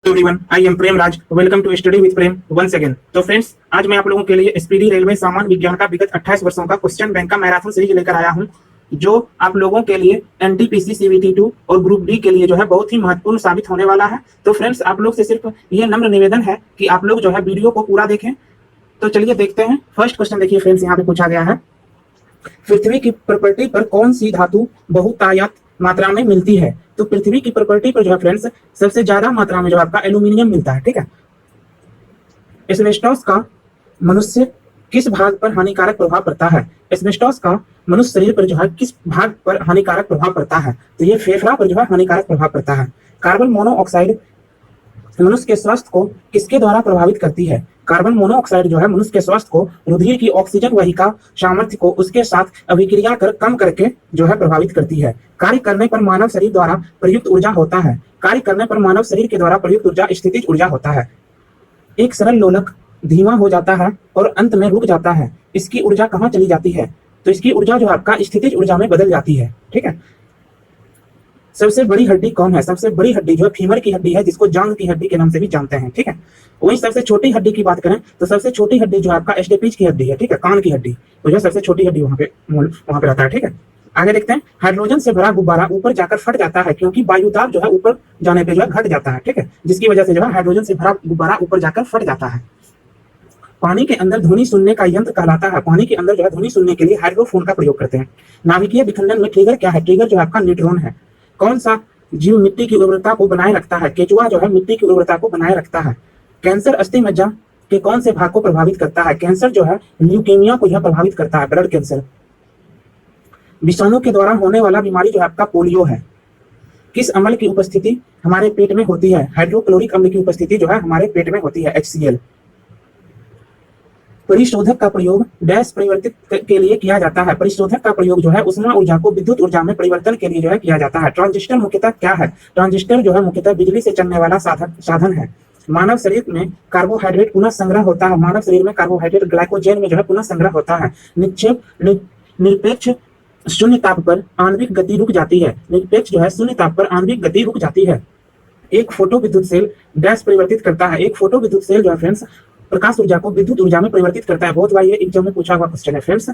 Everyone, I am Prem Raj. Welcome to study with Prem once again. तो friends, आज मैं आप लोगों के लिए स्पीडी रेलवे सामान्य विज्ञान का विगत 28 वर्षों का क्वेश्चन बैंक का मैराथन सीरीज लेकर आया हूं, जो आप लोगों के लिए एनटीपीसी सीबीटी2 और ग्रुप डी के लिए जो है बहुत ही महत्वपूर्ण साबित होने वाला है। तो फ्रेंड्स, आप लोग से सिर्फ ये नम्र निवेदन है कि आप लोग जो है वीडियो को पूरा देखें। तो चलिए देखते हैं। फर्स्ट क्वेश्चन देखिए फ्रेंड्स, यहाँ पे पूछा गया है, पृथ्वी की प्रॉपर्टी पर कौन सी धातु बहुतायत मात्रा में मिलती है? तो पृथ्वी की प्रॉपर्टी पर जो है फ्रेंड्स सबसे ज्यादा मात्रा में जो आपका एल्यूमिनियम मिलता है। ठीक है। एस्बेस्टॉस का मनुष्य किस भाग पर हानिकारक प्रभाव पड़ता है? एस्बेस्टॉस का मनुष्य शरीर पर जो है किस भाग पर हानिकारक प्रभाव पड़ता है? तो ये फेफड़ा पर जो है हानिकारक प्रभाव पड़ता है। कार्बन मोनोऑक्साइड मनुष्य के स्वास्थ्य को किसके द्वारा प्रभावित करती है? कार्बन मोनोऑक्साइड जो है मनुष्य के स्वास्थ्य को रुधिर की ऑक्सीजन वाहिका सामर्थ्य को उसके साथ अभिक्रिया कर कम करके जो है प्रभावित करती है। कार्य करने पर मानव शरीर द्वारा प्रयुक्त ऊर्जा होता है। कार्य करने पर मानव शरीर के द्वारा प्रयुक्त ऊर्जा स्थितिज ऊर्जा होता है। एक सरल लोलक धीमा हो जाता है और अंत में रुक जाता है। इसकी ऊर्जा कहाँ चली जाती है? तो इसकी ऊर्जा जो आपका स्थितिज ऊर्जा में बदल जाती है। ठीक है। सबसे बड़ी हड्डी कौन है? सबसे बड़ी हड्डी जो है फीमर की हड्डी है, जिसको जांघ की हड्डी के नाम से भी जानते हैं। ठीक है। वहीं सबसे छोटी हड्डी की बात करें तो सबसे छोटी हड्डी जो आपका स्टेपिज की हड्डी है। ठीक है। कान की हड्डी तो जो सबसे छोटी हड्डी वहां पे रहता है। ठीक है। आगे देखते हैं। हाइड्रोजन से भरा गुब्बारा ऊपर जाकर फट जाता है क्योंकि वायुदाब जो है ऊपर जाने पे जो है घट जाता है। ठीक है। जिसकी वजह से जो है हाइड्रोजन से भरा गुब्बारा ऊपर जाकर फट जाता है। पानी के अंदर ध्वनि सुनने का यंत्र कहलाता है। पानी के अंदर जो है ध्वनि सुनने के लिए हाइड्रोफोन का प्रयोग करते हैं। नाभिकीय विखंडन में ट्रिगर क्या है? ट्रिगर जो है आपका न्यूट्रॉन है। कौन सा जीव मिट्टी की उर्वरता को बनाए रखता है? केचुआ जो है मिट्टी की उर्वरता को बनाए रखता है। कैंसर अस्थि मज्जा के कौन से भाग को प्रभावित करता है? कैंसर जो है ल्यूकेमिया को यह प्रभावित करता है, ब्लड कैंसर। विषाणु के द्वारा होने वाला बीमारी जो है आपका पोलियो है। किस अम्ल की उपस्थिति हमारे पेट में होती है? हाइड्रोक्लोरिक अम्ल की उपस्थिति जो है हमारे पेट में होती है, HCl। परिशोधक का प्रयोग डैश परिवर्तित के लिए किया जाता है। परिशोधक का प्रयोग जो है उष्मा ऊर्जा को विद्युत ऊर्जा में परिवर्तन के लिए जो है किया जाता है। ट्रांजिस्टर मुख्यतः क्या है? ट्रांजिस्टर जो है मुख्यतः बिजली से चलने वाला साधन है। मानव शरीर में कार्बोहाइड्रेट पुनः संग्रह होता है। मानव शरीर में कार्बोहाइड्रेट ग्लाइकोजन में जो है पुनः संग्रह होता है। निरपेक्ष शून्य ताप पर आणविक गति रुक जाती है। निरपेक्ष जो है शून्य ताप पर आणविक गति रुक जाती है। एक फोटो विद्युत सेल डैश परिवर्तित करता है। एक फोटो विद्युत सेल जो है फ्रेंड्स प्रकाश ऊर्जा को विद्युत ऊर्जा में परिवर्तित करता है। बहुत बार ये एग्जाम में पूछा हुआ क्वेश्चन है फ्रेंड्स।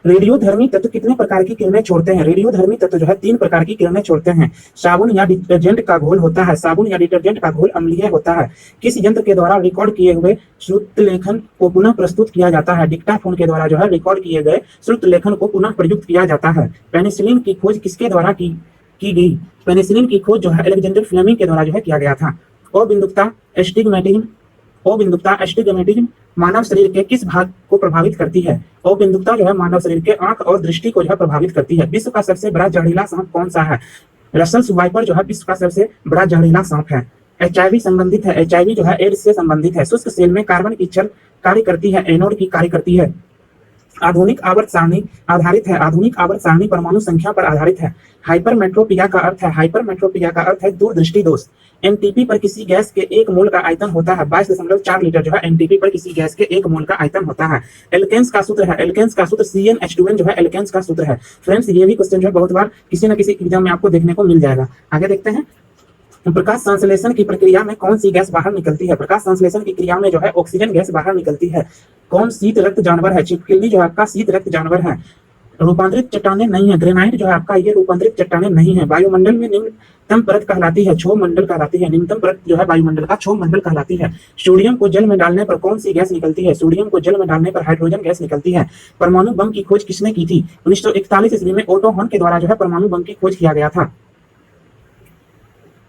रेडियोधर्मी तत्व कितने प्रकार की किरणें छोड़ते हैं? रेडियोधर्मी तत्व जो है 3 प्रकार की किरणें छोड़ते हैं। साबुन या डिटर्जेंट का घोल होता है। साबुन या डिटर्जेंट का घोल अम्लीय होता है। किस यंत्र के द्वारा रिकॉर्ड किए हुए श्रुत लेखन को पुनः प्रस्तुत किया जाता है? डिक्टाफोन के द्वारा जो है रिकॉर्ड किए गए श्रुत लेखन को पुनः प्रयुक्त किया जाता है। पेनिसिलिन की खोज किसके द्वारा की गई? पेनिसिलिन की खोज जो है अलेक्जेंडर फ्लेमिंग के द्वारा जो है किया गया था। अबिंदुकता एस्टिग्मेटिज्म मानव शरीर के किस भाग को प्रभावित करती है? अबिंदुकता जो है मानव शरीर के आंख और दृष्टि को जो है प्रभावित करती है। विश्व का सबसे बड़ा जहरीला सांप कौन सा है? रसल्स वाइपर जो है विश्व का सबसे बड़ा जहरीला सांप है। HIV संबंधित है। HIV जो है एड्स से संबंधित है। शुष्क सेल में कार्बन की छल कार्य करती है, एनोड की कार्य करती है। आधुनिक आवर्त सारणी आधारित है। आधुनिक आवर्त सारणी परमाणु संख्या पर आधारित है। हाइपरमेट्रोपिया का अर्थ है दूरदृष्टि दोष। एनटीपी पर किसी गैस के 1 मोल का आयतन होता है 22.4 लीटर जो है एनटीपी पर किसी गैस के 1 मोल का आयतन होता है। एल्केन्स का सूत्र है। एल्केन्स का सूत्र CnH2n जो है एल्केन्स का सूत्र है। फ्रेंड्स, ये भी क्वेश्चन जो है बहुत बार किसी न किसी एग्जाम में आपको देखने को मिल जाएगा। आगे देखते हैं। प्रकाश संश्लेषण की प्रक्रिया में कौन सी गैस बाहर निकलती है? प्रकाश संश्लेषण की क्रिया में जो है ऑक्सीजन गैस बाहर निकलती है। कौन शीत रक्त जानवर है? छिपकली जो है आपका शीत रक्त जानवर है। रूपांतरित चट्टानें नहीं है। ग्रेनाइट जो है आपका ये रूपांतरित चट्टानें नहीं है। वायुमंडल में निम्नतम परत कहलाती है क्षोभ मंडल कहलाती है। निम्नतम परत जो है वायुमंडल का क्षोभ मंडल कहलाती है। सोडियम को जल में डालने पर कौन सी गैस निकलती है? सोडियम को जल में डालने पर हाइड्रोजन गैस निकलती है। परमाणु बम की खोज किसने की थी? 1941 ईस्वी में ओटो हॉर्न के द्वारा जो है परमाणु बम की खोज किया गया था।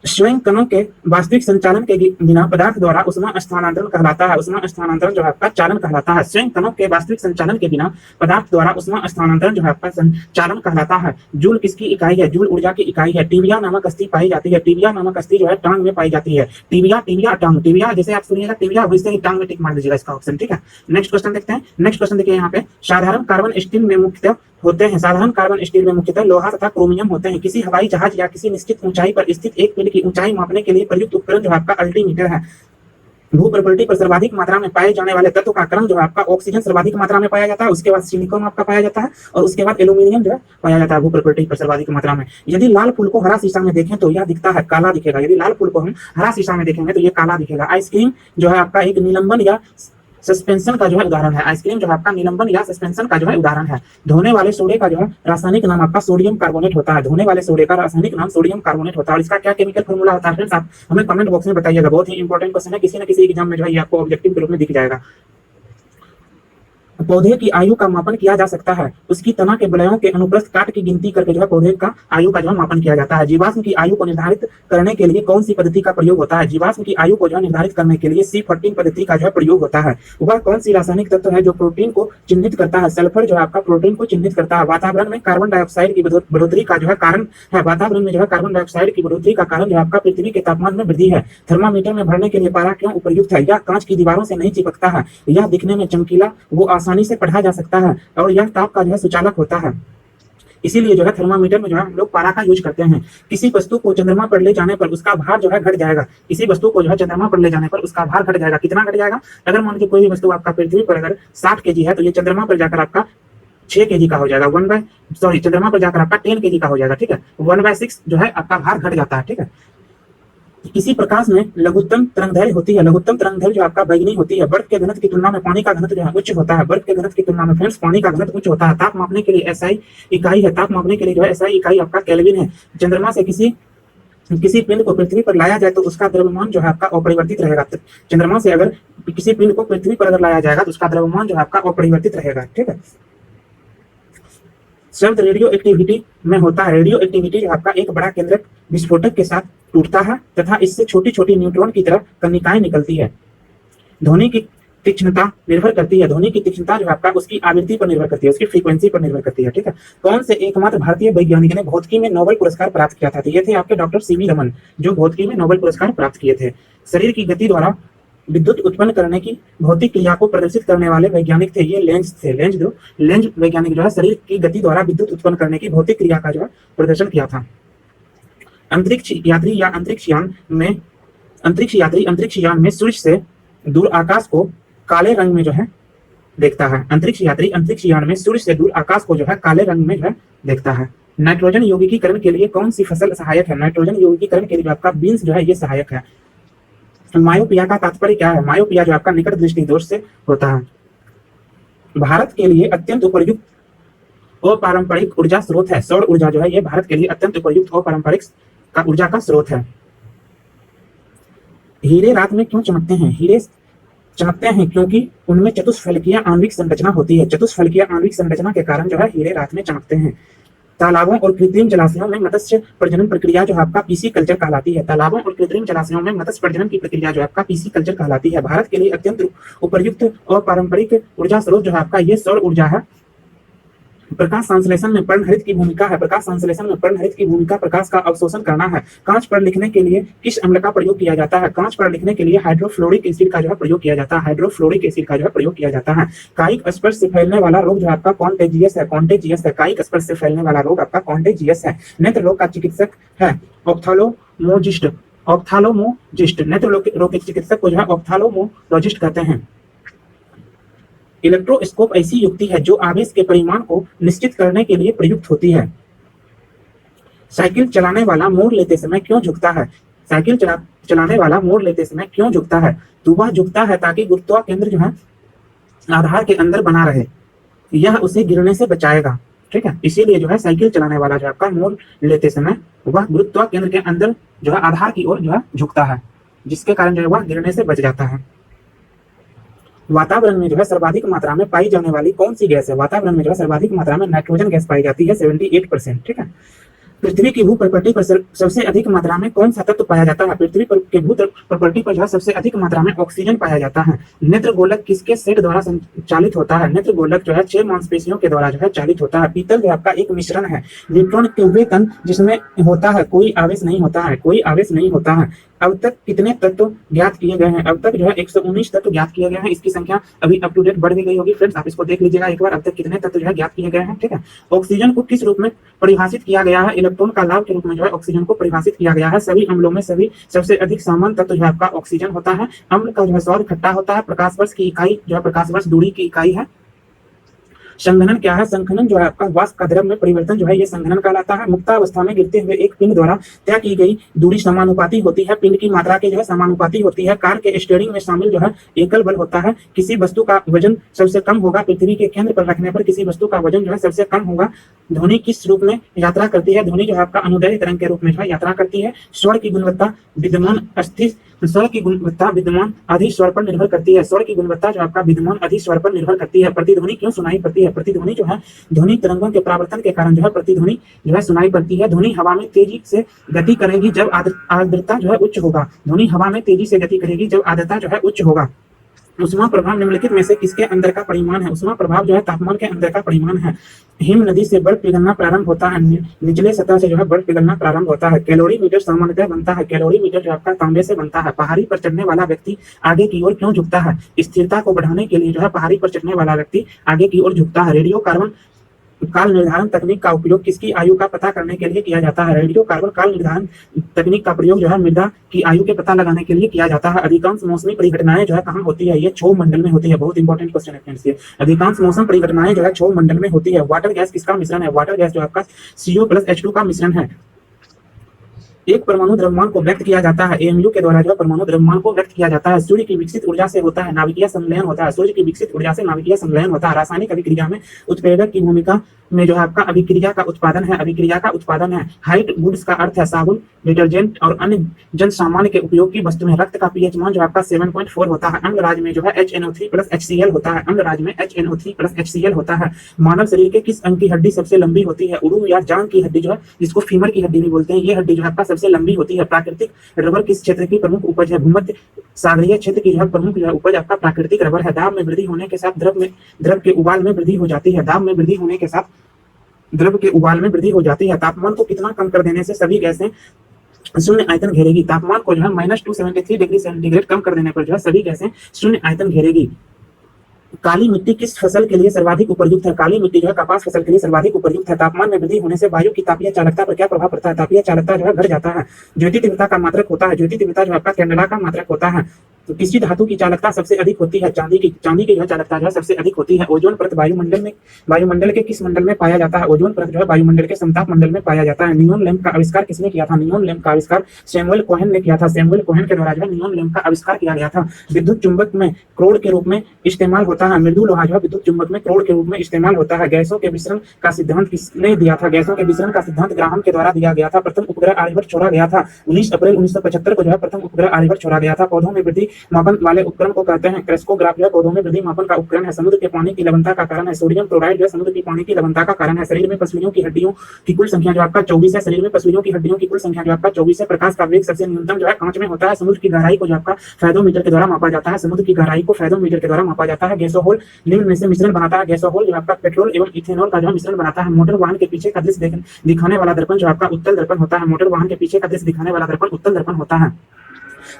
स्वयं कणों के वास्तविक संचालन के बिना पदार्थ द्वारा उष्मा स्थानांतरण कहलाता है। उष्मा स्थानांतरण जो है आपका चालन कहलाता है। स्वयं कणों के वास्तविक संचालन के बिना पदार्थ द्वारा उष्मा स्थानांतरण जो है आपका संचालन कहलाता है। जूल किसकी इकाई है? जूल ऊर्जा की इकाई है। टीबिया नामक अस्थि पाई जाती है। टीबिया नामक अस्थि जो है टांग में पाई जाती है। टीबिया टांग। टीबिया जैसे आप सुनिएगा टीबिया, वैसे ही टांग में टिक मार दीजिएगा इसका ऑप्शन। ठीक है। नेक्स्ट क्वेश्चन देखते हैं। नेक्स्ट क्वेश्चन देखिए यहाँ पे। साधारण कार्बन स्टील में मुख्यतः होते हैं। साधारण कार्बन स्टील में मुख्यतः लोहा तथा क्रोमियम होते हैं। किसी हवाई जहाज या किसी निश्चित ऊंचाई पर स्थित एक पिंड की ऊंचाई मापने के लिए प्रयुक्त उपकरण जो आपका अल्टीमीटर है। भू प्रॉपर्टी पर सर्वाधिक मात्रा में पाए जाने वाले तत्व का क्रम जो है आपका ऑक्सीजन सर्वाधिक मात्रा में पाया जाता है, उसके बाद सिलिकॉन आपका पाया जाता है और उसके बाद एल्यूमिनियम जो है पाया जाता है भू प्रॉपर्टी पर सर्वाधिक मात्रा में। यदि लाल फूल को हरा शीशा में देखें तो यह दिखता है काला दिखेगा, यदि लाल फूल को हम हरा शीशा में देखेंगे तो ये काला दिखेगा। आइसक्रीम जो है आपका एक निलंबन या सस्पेंशन का जो है उदाहरण है। आइसक्रीम जो है आपका निलंबन या सस्पेंशन का जो है उदाहरण है। धोने वाले सोडे का जो है रासायनिक नाम आपका सोडियम कार्बोनेट होता है। धोने वाले सोडे का रासायनिक नाम सोडियम कार्बोनेट होता है। और इसका क्या केमिकल फॉर्मूला होता है फ्रेंड्स, आप हमें कमेंट बॉक्स में बताइएगा। बहुत ही इंपॉर्टेंट क्वेश्चन है, किसी न किसी एग्जाम में जो है ये आपको ऑब्जेक्टिव के रूप में दिख जाएगा। पौधे की आयु का मापन किया जा सकता है उसकी तना के बलयों के अनुप्रस्थ काट की गिनती करके जो है पौधे का आयु का जो है मापन किया जाता है। जीवाश्म की आयु को निर्धारित करने के लिए कौन सी पद्धति का प्रयोग होता है? जीवाश्म की आयु को जो है निर्धारित करने के लिए C14 पद्धति का जो है प्रयोग होता है। वह कौन सी रासायनिक तत्व है जो प्रोटीन को चिन्हित करता है? सल्फर जो है आपका प्रोटीन को चिन्हित करता है। वातावरण में कार्बन डाइऑक्साइड की बढ़ोतरी का जो है कारण है, वातावरण में जो है कार्बन डाइऑक्साइड की बढ़ोतरी का कारण जो है आपका पृथ्वी के तापमान में वृद्धि है। थर्मामीटर में भरने के लिए पारा क्यों उपयुक्त है? यह कांच की दीवारों से नहीं चिपकता है, यह दिखने में चमकीला, वो आसानी से पढ़ा जा सकता है और यह ताप का जो है सुचालक होता है। इसीलिए जो है थर्मामीटर में जो है हम लोग पारा का यूज करते हैं। किसी वस्तु को चंद्रमा पर ले जाने पर उसका भार जो है घट जाएगा। किसी वस्तु को जो है चंद्रमा पर ले जाने पर उसका भार घट जाएगा। कितना घट जाएगा? अगर मान लीजिए कोई भी वस्तु आपका पृथ्वी पर अगर 60 kg है तो ये चंद्रमा पर जाकर आपका 6 kg का हो जाएगा। चंद्रमा पर जाकर आपका 10 kg का हो जाएगा। ठीक है, 1/6 जो है आपका भार घट जाता है। ठीक है, किसी प्रकाश में लघुत्तम तरंगदैर्घ्य होती है। लघुत्तम तरंगदैर्घ्य जो आपका बैगनी होती है। बर्फ के घनत्व की तुलना में पानी का घनत्व जो है उच्च होता है। बर्फ के घनत्व की तुलना में फ्रेंड्स पानी का घनत्व उच्च होता है। ताप मापने के लिए एसआई इकाई है। ताप मापने के लिए जो है एसआई इकाई आपका केल्विन है। चंद्रमा से किसी पिंड को पृथ्वी पर लाया जाए तो उसका द्रव्यमान जो है आपका अपरिवर्तित रहेगा। चंद्रमा से अगर किसी पिंड को पृथ्वी पर अगर लाया जाएगा तो उसका द्रव्यमान जो है आपका अपरिवर्तित रहेगा। ठीक है, शब्द रेडियो एक्टिविटी में होता है। रेडियो एक्टिविटी जो आपका एक बड़ा केंद्रक विस्फोटक के साथ टूटता है तथा इससे छोटी छोटी न्यूट्रॉन की तरह कणिकाएं निकलती है। ध्वनि की तीक्ष्णता निर्भर करती है। ध्वनि की तीक्ष्णता जो आपका उसकी आवृत्ति पर निर्भर करती है, उसकी फ्रीक्वेंसी पर निर्भर करती है। ठीक है, कौन से एकमात्र भारतीय वैज्ञानिक ने भौतिकी में नोबेल पुरस्कार प्राप्त किया था? तो ये थे आपके डॉक्टर सीवी रमन, जो भौतिकी में नोबेल पुरस्कार प्राप्त किए थे। शरीर की गति द्वारा विद्युत उत्पन्न करने की भौतिक क्रिया को प्रदर्शित करने वाले वैज्ञानिक थे, ये लेंज थे। लेंज वैज्ञानिक जो है शरीर की गति द्वारा विद्युत उत्पन्न करने की भौतिक क्रिया का जो है प्रदर्शन किया था। अंतरिक्ष यात्री या अंतरिक्ष यान में सूर्य से दूर आकाश को काले रंग में जो है देखता है। अंतरिक्ष यात्री अंतरिक्ष यान में सूर्य से दूर आकाश को जो है काले रंग में जो है देखता है। नाइट्रोजन यौगिकीकरण के लिए कौन सी फसल सहायक है? नाइट्रोजन यौगिकीकरण के लिए आपका बीन्स जो है ये सहायक है। मायोपिया का तात्पर्य क्या है? मायोपिया जो आपका निकट दृष्टि दोष से होता है। भारत के लिए अत्यंत उपयुक्त अपारंपरिक ऊर्जा स्रोत है। सौर ऊर्जा जो है ये भारत के लिए अत्यंत उपयुक्त अपारंपरिक का ऊर्जा का स्रोत है। हीरे रात में क्यों चमकते हैं? हीरे चमकते हैं क्योंकि उनमें चतुष्फलकीय आणविक संरचना होती है। चतुष्फलकीय आणविक संरचना के कारण जो है हीरे रात में चमकते हैं। तालाबों और कृत्रिम जलाशयों में मत्स्य प्रजनन प्रक्रिया जो आपका पीसी कल्चर कहलाती है। तालाबों और कृत्रिम जलाशयों में मत्स्य प्रजनन की प्रक्रिया जो आपका पीसी कल्चर कहलाती है। भारत के लिए अत्यंत उपयुक्त और पारंपरिक ऊर्जा स्रोत जो है आपका ये सौर ऊर्जा है। प्रकाश संश्लेषण में पर्णहरित की भूमिका है। प्रकाश संश्लेषण में पर्णहरित की भूमिका प्रकाश का अवशोषण करना है। कांच पर लिखने के लिए किस अम्ल का प्रयोग किया जाता है? कांच पर लिखने के लिए हाइड्रोफ्लोरिक एसिड का जो है प्रयोग किया जाता है। हाइड्रोफ्लोरिक एसिड का जो है प्रयोग किया जाता है। कायिक स्पर्श से फैलने वाला रोग जो आपका कॉन्टेजियस है। कॉन्टेजियस है, कायिक स्पर्श से फैलने वाला रोग आपका कॉन्टेजियस है। नेत्र रोग का चिकित्सक है ऑप्थाल्मोलॉजिस्ट। ऑप्थाल्मोलॉजिस्ट नेत्र रोग के चिकित्सक को जो है ऑप्थाल्मोलॉजिस्ट कहते हैं। इलेक्ट्रोस्कोप ऐसी युक्ति है जो आवेश के परिमाण को निश्चित करने के लिए प्रयुक्त होती है। साइकिल चलाने वाला मोड़ लेते समय क्यों झुकता है? साइकिल चलाने वाला मोड़ लेते समय क्यों झुकता है? तो वह झुकता है ताकि गुरुत्वाकेंद्र जो है आधार के अंदर बना रहे, यह उसे गिरने से बचाएगा। ठीक है, इसीलिए जो है साइकिल चलाने वाला जो आपका मोड़ लेते समय वह गुरुत्वाकेंद्र के अंदर जो है आधार की ओर जो है झुकता है, जिसके कारण जो है वह गिरने से बच जाता है। वातावरण में जो है सर्वाधिक मात्रा में पाई जाने वाली कौन सी गैस है? वातावरण में जो है सर्वाधिक मात्रा में नाइट्रोजन गैस पाई जाती है 78%। ठीक है, पृथ्वी की भू प्रॉपर्टी पर सबसे अधिक मात्रा में कौन सा तत्व पाया जाता है? पृथ्वी पर के भू प्रॉपर्टी पर जो है सबसे अधिक मात्रा में ऑक्सीजन पाया जाता है। नेत्र गोलक किसके सेट द्वारा संचालित होता है? नेत्र गोलक जो है 6 मांसपेशियों के द्वारा जो है चालित होता है। पीतल जो आपका एक मिश्रण है। न्यूट्रॉन के वे कण जिसमें होता है कोई आवेश नहीं होता है, कोई आवेश नहीं होता है। अब तक कितने तत्व ज्ञात किए गए हैं? अब तक जो है 119 तत्व ज्ञात किए गए हैं। इसकी संख्या अभी अप टू डेट बढ़ भी गई होगी फ्रेंड्स, आप इसको देख लीजिएगा एक बार, अब तक कितने तत्व जो है ज्ञात किए गए हैं। ठीक है, ऑक्सीजन को किस रूप में परिभाषित किया गया है? इलेक्ट्रॉन का लाभ के रूप में जो है ऑक्सीजन को परिभाषित किया गया है। सभी अम्लों में सभी सबसे अधिक सामान्य तत्व जो है आपका ऑक्सीजन होता है। अम्ल का जो है सौर इकट्ठा होता है। प्रकाश वर्ष की इकाई जो है प्रकाश वर्ष दूरी की इकाई है। संघनन क्या है? संघनन जो है आपका वाष्प का द्रव में परिवर्तन जो है ये संघनन कहलाता है। मुक्तावस्था में गिरते हुए एक पिंड द्वारा तय की गई दूरी समानुपाती होती है, पिंड की मात्रा के जो है समानुपाती होती है। कार के स्टीयरिंग में शामिल जो है एकल बल होता है। किसी वस्तु का वजन सबसे कम होगा? पृथ्वी के केंद्र पर रखने पर किसी वस्तु का वजन जो है सबसे कम होगा। ध्वनि किस रूप में यात्रा करती है? ध्वनि जो है आपका अनुदैर्ध्य तरंग के रूप में जो है यात्रा करती है। स्वर की गुणवत्ता विद्यमान अस्थिर स्वर की गुणवत्ता विद्यमान अधिक स्वर पर निर्भर करती है। स्वर की गुणवत्ता जो आपका विद्यमान अधिक स्वर पर निर्भर करती है। प्रतिध्वनि क्यों सुनाई पड़ती है? प्रतिध्वनि जो है ध्वनि तरंगों के परावर्तन के कारण जो है प्रतिध्वनि जो है सुनाई पड़ती है। ध्वनि हवा में तेजी से गति करेगी जब आर्द्रता जो है उच्च होगा। ध्वनि हवा में तेजी से गति करेगी जब आर्द्रता जो है उच्च होगा। उष्मा प्रभाव निम्नलिखित में से किसके अंदर का परिमाण है? उष्मा प्रभाव जो है तापमान के अंदर का परिमाण है। हिम नदी से बर्फ पिघलना प्रारंभ होता है। निचले सतह से जो है बर्फ पिघलना प्रारंभ होता है। कैलोरीमीटर सामान्यतः बनता है। कैलोरीमीटर जो आपका तांबे से बनता है। पहाड़ी पर चढ़ने वाला व्यक्ति आगे की ओर क्यों झुकता है? स्थिरता को बढ़ाने के लिए जो है पहाड़ी पर चढ़ने वाला व्यक्ति आगे की ओर झुकता है। रेडियो कार्बन काल निर्धारण तकनीक का उपयोग किसकी आयु का पता करने के लिए किया जाता है? रेडियो कार्बन काल निर्धारण तकनीक का प्रयोग जो है मृदा की आयु के पता लगाने के लिए किया जाता है। अधिकांश मौसमी परिघटनाएं जो है कहाँ होती है? ये क्षोभ मंडल में होती है। बहुत इंपॉर्टेंट क्वेश्चन है फ्रेंड्स ये। अधिकांश मौसम परिघटनाएं जो है क्षोभ मंडल में होती है। वाटर गैस किसका मिश्रण है? वाटर गैस जो आपका CO+H2 का मिश्रण है। एक परमाणु द्रव्यमान को व्यक्त किया जाता है। एएमयू के द्वारा जो परमाणु द्रव्यमान को व्यक्त किया जाता है। सूर्य की विकसित ऊर्जा से होता है नाभिकीय संलयन होता है। सूर्य की विकसित ऊर्जा से नाभिकीय संलयन होता है। रासायनिक अभिक्रिया में उत्प्रेरक की भूमिका में जो है आपका अभिक्रिया का उत्पादन है। अभिक्रिया का उत्पादन है। हाइट गुड्स का अर्थ है साबुन, डिटर्जेंट और अन्य जन सामान्य के उपयोग की वस्तुएं। रक्त का पीएच मान जो आपका 7.4 होता है। अंग राज में जो है HNO3+HCl होता है। अंग राज में HNO3+HCl होता है। मानव शरीर के किस अंग की हड्डी सबसे लंबी होती है? उरुम या जांघ की हड्डी जो है जिसको फीमर की हड्डी भी बोलते हैं, ये हड्डी जो है आपका सबसे लंबी होती है। प्राकृतिक रबर किस क्षेत्र की प्रमुख उपज है? भूमध्य सागरीय क्षेत्र की जो है प्रमुख जो है उपज आपका प्राकृतिक रबर है। दाब में वृद्धि होने के साथ द्रव के उबाल में वृद्धि हो जाती है। दाब में वृद्धि होने के साथ द्रव के उबाल में वृद्धि हो जाती है। तापमान को कितना कम कर देने से सभी गैसें शून्य आयतन घेरेगी? तापमान को जो है -273 डिग्री सेंटीग्रेड कम कर देने पर जो है सभी गैसें शून्य आयतन घेरेगी। काली मिट्टी किस फसल के लिए सर्वाधिक उपयुक्त है? काली मिट्टी जो है कपास फसल के लिए सर्वाधिक उपयुक्त है। तापमान में वृद्धि होने से वायु की तापीय चालकता पर क्या प्रभाव पड़ता है? तापीय चालकता जो है घट जाता है। ज्योति तीव्रता का मात्रक होता है। ज्योति तीव्रता जो आपका कैंडेला का मात्रक होता है। तो किसी धातु की चालकता सबसे अधिक होती है? चांदी की। चांदी की जो चालकता जो है सबसे अधिक होती है। ओजोन परत वायुमंडल के किस मंडल में पाया जाता है? ओजोन परत जो है वायुमंडल के समताप मंडल में पाया जाता है। नियोन लैंप का आविष्कार किसने किया था? नियोन लैंप का आविष्कार सैमुअल कोहेन ने किया था। सैमुअल कोहेन के द्वारा जो है नियोन लैंप का आविष्कार किया गया था। विद्युत चुंबक में क्रोड के रूप में इस्तेमाल होता है। मृदु लोहा जो है विद्युत चुंबक में क्रोड के रूप में इस्तेमाल होता है। गैसों के विसरण का सिद्धांत किसने दिया था? गैसों के विसरण का सिद्धांत ग्राहम के द्वारा दिया गया था। प्रथम उपग्रह आर्यभट्ट छोड़ा गया था 19 अप्रैल 1975 को जो है प्रथम उपग्रह आर्यभट्ट छोड़ा गया था। पौधों में वृद्धि मापन वाले उपकरण को कहते हैं क्रेस्कोग्राफ। जो है पौधों में वृद्धि मापन का उपकरण है। समुद्र के पानी की लवणता का कारण है। सोडियम क्लोराइड जो है समुद्र की पानी की लवणता का कारण है। शरीर में पसलियों की हड्डियों की कुल संख्या जो आपका 24 है। शरीर में पसलियों की हड्डियों की कुल संख्या जो आपका 24 है। प्रकाश का वेग सबसे न्यूनतम जो है कांच में होता है। समुद्र की गहराई को जो आपका फेथोमीटर के द्वारा मापा जाता है। समुद्र की गहराई को फेथोमीटर के द्वारा मापा जाता है। गैसोहोल निम्न में से मिश्रण बनाता है। गैसोहोल जो आपका पेट्रोल एवं इथेनॉल का जो मिश्रण बनाता है। मोटर वाहन के पीछे का दृश्य दिखाने वाला दर्पण जो आपका उत्तल दर्पण होता है। मोटर वाहन के पीछे का दृश्य दिखाने वाला दर्पण उत्तल दर्पण होता है।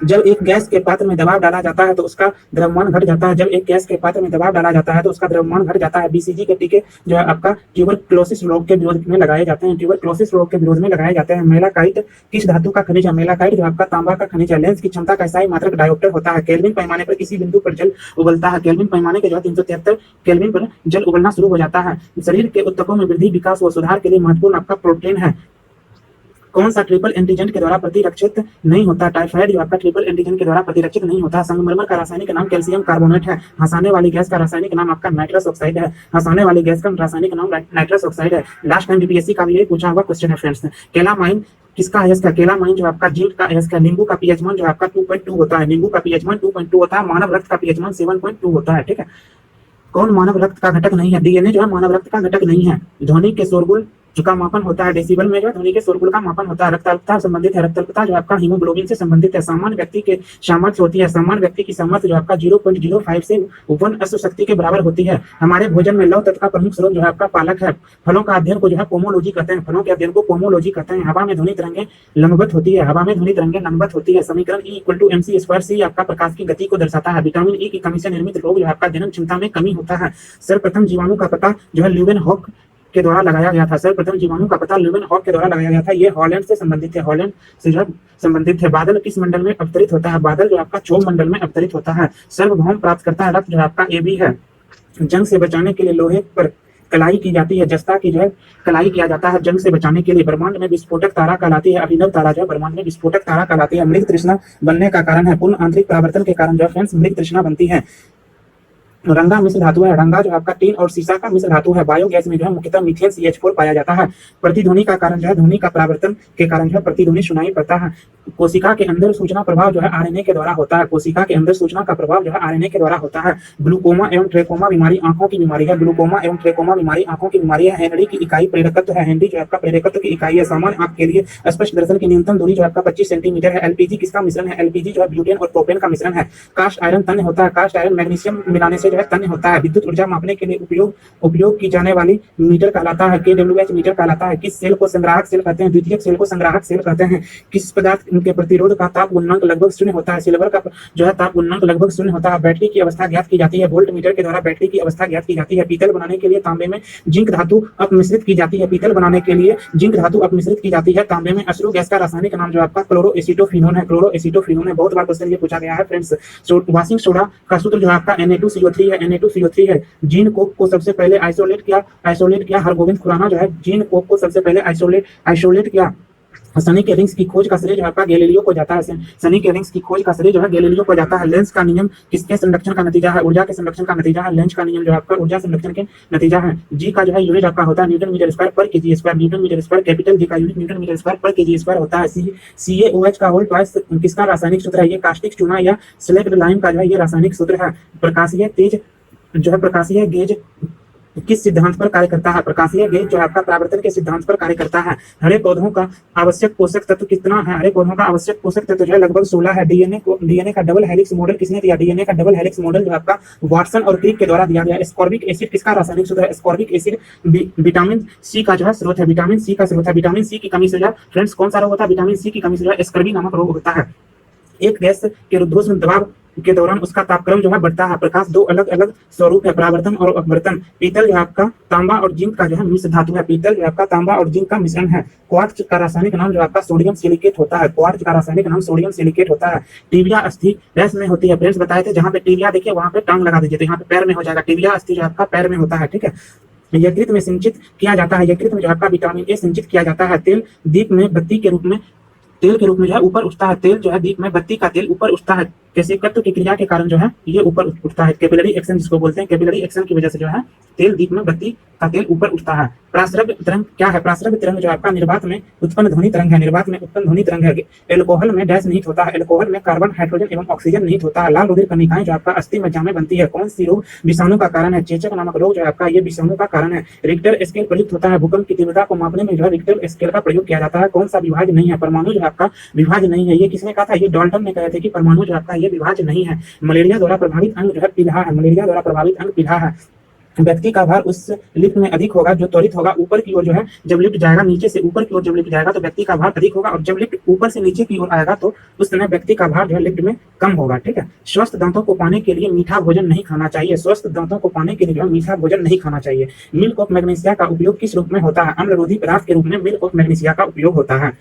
जब एक गैस के पात्र में दबाव डाला जाता है तो उसका द्रव्यमान घट जाता है। जब एक गैस के पात्र में दबाव डाला जाता है तो उसका द्रव्यमान घट जाता है। बीसीजी के टीके जो है आपका ट्यूबरक्लोसिस रोग के विरोध में लगाए जाते हैं। ट्यूबरक्लोसिस रोग के विरोध में लगाए जाते हैं। मेलाकाइट किस धातु का खनिज है? मेलाकाइट जो आपका तांबा का खनिज है। लेंस की क्षमता का SI मात्रक डायोप्टर होता है। केल्विन पैमाने पर किसी बिंदु पर जल उबलता है। केल्विन पैमाने के जो है 373 केल्विन पर जल उबलना शुरू हो जाता है। शरीर के ऊतकों में वृद्धि विकास व सुधार के लिए महत्वपूर्ण आपका प्रोटीन है। कौन सा ट्रिपल एंटीजन के द्वारा प्रतिरक्षित नहीं होता? टाइफाइड जो आपका ट्रिपल एंटीजन के द्वारा प्रतिरक्षित नहीं होता। संगमरमर का रासायनिक नाम कैल्शियम कार्बोनेट है। हंसाने वाली गैस का रासायनिक नाम आपका नाइट्रस ऑक्साइड है। हंसाने वाली गैस का रासायनिक नाम नाइट्रस ऑक्साइड है। लास्ट टाइम बीपीएससी का भी ये पूछा हुआ क्वेश्चन है फ्रेंड्स। केलामाइन किसका अयस्क है? केलामाइन जो आपका जिंक का अयस्क है। नींबू का पीएच मान जो आपका 2.2 होता है। नींबू का पीएच मान 2.2 होता है। मानव रक्त का पीएच मान 7.2 होता है। ठीक है। कौन मानव रक्त का घटक नहीं है? डीएनए जो है मानव रक्त का घटक नहीं है। ध्वनि के शोरगुल का मापन होता है। डेसिबल में जो है ध्वनि के शोरगुल का मापन होता है। रक्ताल्पता संबंधित है। रक्ताल्पता जो आपका हीमोग्लोबिन से संबंधित है। सामान्य व्यक्ति के सामर्थ्य होती है। सामान्य व्यक्ति की सामर्थ्य जो आपका 0.05 से 1 अश्व शक्ति के बराबर होती है। हमारे भोजन में लौह तत्व का प्रमुख स्रोत जो है आपका पालक है। फलों का अध्ययन को जो है पोमोलॉजी कहते हैं। फलों के अध्ययन को पोमोलॉजी कहते हैं। हवा में ध्वनि तरंगे लंबवत होती है। हवा में ध्वनि तरंगे लंबवत होती है। समीकरण E = mc²। C आपका प्रकाश की गति को दर्शाता है। विटामिन E की कमी से निर्मित रोग जो आपका जन्म क्षमता में कमी होता है। सर्वप्रथम जीवाणु का पता जो है ल्यूवेनहॉक के द्वारा लगाया गया था। सर्वप्रथम जीवाणु का पता ल्यूवेनहॉक के द्वारा लगाया गया था। ये हॉलैंड से संबंधित है। हॉलैंड से जो संबंधित है। बादल किस मंडल में अवतरित होता है? बादल जो आपका क्षोभ मंडल में अवतरित होता है। सार्वभौम प्राप्त करता है रक्त जो आपका AB है। जंग से बचाने के लिए लोहे पर कलाई की जाती है। जस्ता की जो है कलाई किया जाता है जंग से बचाने के लिए। ब्रह्मांड में विस्फोटक तारा कहलाती है। अभिनव तारा जो है ब्रह्मांड में विस्फोटक तारा कहलाती है। मृग तृष्णा बनने का कारण है। पूर्ण आंतरिक परावर्तन के कारण जो है फ्रेंड्स मृग तृष्णा बनती है। रंगा मिश्र धातु है। रंगा जो आपका टीन और सीसा का मिश्र धातु है। बायोगैस में जो है मुख्यतः मीथेन CH4 पाया जाता है। प्रतिध्वनि का कारण जो है ध्वनि का परावर्तन के कारण जो है प्रतिध्वनि सुनाई पड़ता है। कोशिका के अंदर सूचना प्रभाव जो है RNA के द्वारा होता है। कोशिका के अंदर सूचना का प्रभाव जो है RNA के द्वारा होता है। ग्लूकोमा एवं ट्रेकोमा बीमारी आंखों की बीमारी है। ग्लूकोमा एवं ट्रेकोमा बीमारी आंखों की बीमारी है। हेनरी की इकाई प्रेरकत्व है। हेनरी जो आपका प्रेरकत्व की इकाई है। सामान्य आंख के लिए स्पष्ट दर्शन की न्यूनतम दूरी जो आपका 25 सेंटीमीटर है। LPG किसका मिश्रण है? LPG जो है ब्यूटेन और प्रोपेन का मिश्रण है। कास्ट आयरन तन्य होता है। कास्ट आयरन मैग्नीशियम मिलाने से जो है तन्य होता है। विद्युत ऊर्जा मापने के लिए उपयोग की जाने वाली मीटर कहलाता है। KWH मीटर कहलाता है। किस सेल को संग्राहक सेल कहते हैं? द्वितीयक सेल को संग्राहक सेल कहते हैं। किस पदार्थ के प्रतिरोध का ताप गुणांक लगभग 0 होता है? सिल्वर का जो है ताप गुणांक लगभग 0 होता है। बैटरी की अवस्था ज्ञात की जाती है। वोल्ट मीटर के द्वारा बैटरी की अवस्था ज्ञात की जाती है। पीतल बनाने के लिए तांबे में जिंक धातु अपमिश्रित की जाती है। पीतल बनाने के लिए जिंक धातु अपमिश्रित की जाती है। तांबे में अश्रु गैस का रासायनिक नाम जो आपका क्लोरोएसिटोफिनोन है। क्लोरोएसिटोफिनोन है। बहुत बार क्वेश्चन ये पूछा गया है फ्रेंड्स। वाशिंग सोडा का सूत्र जो आपका Na2CO3 है। Na2CO3 है। जीन कोक को सबसे पहले आइसोलेट किया हरगोविंद खुराना जो है जीन कोक को सबसे पहले आइसोलेट किया। सनी के रिंग्स की खोज का श्रेय जो आपका गैलीलियो को जाता है। सनी के रिंग्स की खोज का श्रेय जो है गैलीलियो को जाता है। लेंस का नियम किसके संरक्षण का नतीजा है? ऊर्जा के संरक्षण का नतीजा है। लेंस का नियम जो आपका ऊर्जा संरक्षण के नतीजा है। जी का जो है यूनिट आपका होता है newton metre square per kg square. Newton metre square capital G का unit newton metre square per kg square होता है। CaOH का होल ट्वाइस किसका रासायनिक सूत्र है? ये कास्टिक चूना या स्लेक्ड लाइम का जो है ये रासायनिक सूत्र है। प्रकाशीय तेज जो है प्रकाशीय गेज किस सिद्धांत पर कार्य करता है? प्रकाशीय गेज जो आपका परावर्तन के सिद्धांत पर कार्य करता है। हरे पौधों का आवश्यक पोषक तत्व कितना है? हरे पौधों का आवश्यक पोषक तत्व जो है लगभग 16 है। डीएनए का डबल हेलिक्स मॉडल किसने दिया? डीएनए का डबल हेलिक्स मॉडल जो आपका वाटसन और क्रिक के द्वारा दिया गया। एस्कॉर्बिक एसिड किसका रासायनिक सूत्र है? एस्कॉर्बिक एसिड विटामिन C का जो है स्रोत है। विटामिन C का स्रोत है। विटामिन C की कमी से जो फ्रेंड्स कौन सा रोग होता है? विटामिन C की कमी से जो है स्कर्वी नामक रोग होता है। एक गैस के रुद्धोष्म दबाव के दौरान उसका तापक्रम जो है बढ़ता है। प्रकाश दो अलग अलग स्वरूप है, परावर्तन और अपवर्तन। पीतल जो आपका तांबा और जिंक का जो है मिश्र धातु है। पीतल जो आपका तांबा और जिंक का मिश्रण है। क्वार्ट्ज का रासायनिक नाम जो आपका सोडियम सिलिकेट होता है। क्वार्ट्ज का रासायनिक नाम सोडियम सिलिकेट होता है। टिबिया अस्थि रेस में होती है। फ्रेंड्स बताए थे जहां पे टिबिया देखिए वहां पे टांग लगा दीजिए तो यहाँ पे पैर में हो जाएगा। टिबिया अस्थि जो आपका पैर में होता है। ठीक है। यकृत में सिंचित किया जाता है। यकृत में जो आपका विटामिन ए सिंचित किया जाता है। तेल दीप में बत्ती के रूप में तेल के रूप में जो है ऊपर उठता है। तेल जो है दीप में बत्ती का तेल ऊपर उठता है। केशिकत्व की क्रिया के कारण जो है ये ऊपर उठता है। कैपिलरी एक्शन जिसको बोलते हैं। कैपिलरी एक्शन की वजह से जो है तेल दीप में बत्ती का तेल ऊपर उठता है। प्रासरव्य तरंग क्या है? प्रासरव्य तरंग जो आपका निर्वात में उत्पन्न ध्वनि तरंग है। निर्वात में उत्पन्न ध्वनि तरंग है। एल्कोहल में डैश निहित होता है। एल्कोहल में कार्बन हाइड्रोजन एवं ऑक्सीजन निहित होता है। लाल रुधिर कणिकाएं जो आपका अस्थि मज्जा में बनती है। कौन सी रोग विषाणु का कारण है? चेचक नामक रोग जो आपका ये विषाणु का कारण है। रिक्टर स्केल प्रयुक्त होता है। भूकंप की तीव्रता को मापने में जो है रिक्टर स्केल का प्रयोग किया जाता है। कौन सा विभाज्य नहीं है? परमाणु जो आपका विभाज्य नहीं है। ये किसने कहा था? ये डाल्टन ने कहे थे कि परमाणु जो आपका ये विभाज्य नहीं है। मलेरिया द्वारा प्रभावित अंग जो है पीला है। मलेरिया द्वारा प्रभावित अंग पीला है। व्यक्ति का भार उस लिफ्ट में अधिक होगा जो त्वरित होगा ऊपर की ओर जो है। जब लिफ्ट जाएगा नीचे से ऊपर की ओर जब लिफ्ट जाएगा तो व्यक्ति का भार अधिक होगा, और जब लिफ्ट ऊपर से नीचे की ओर आएगा तो उस समय व्यक्ति का भार जो है लिफ्ट में कम होगा। ठीक है। स्वस्थ दांतों को पाने के लिए मीठा भोजन नहीं खाना चाहिए। स्वस्थ दांतों को पाने के लिए जो है मीठा भोजन नहीं खाना चाहिए। मिल्क ऑफ मैग्नीशिया का उपयोग किस रूप में होता है? अम्लरोधी पदार्थ के रूप में मिल्क ऑफ मैग्नीशिया का उपयोग होता है।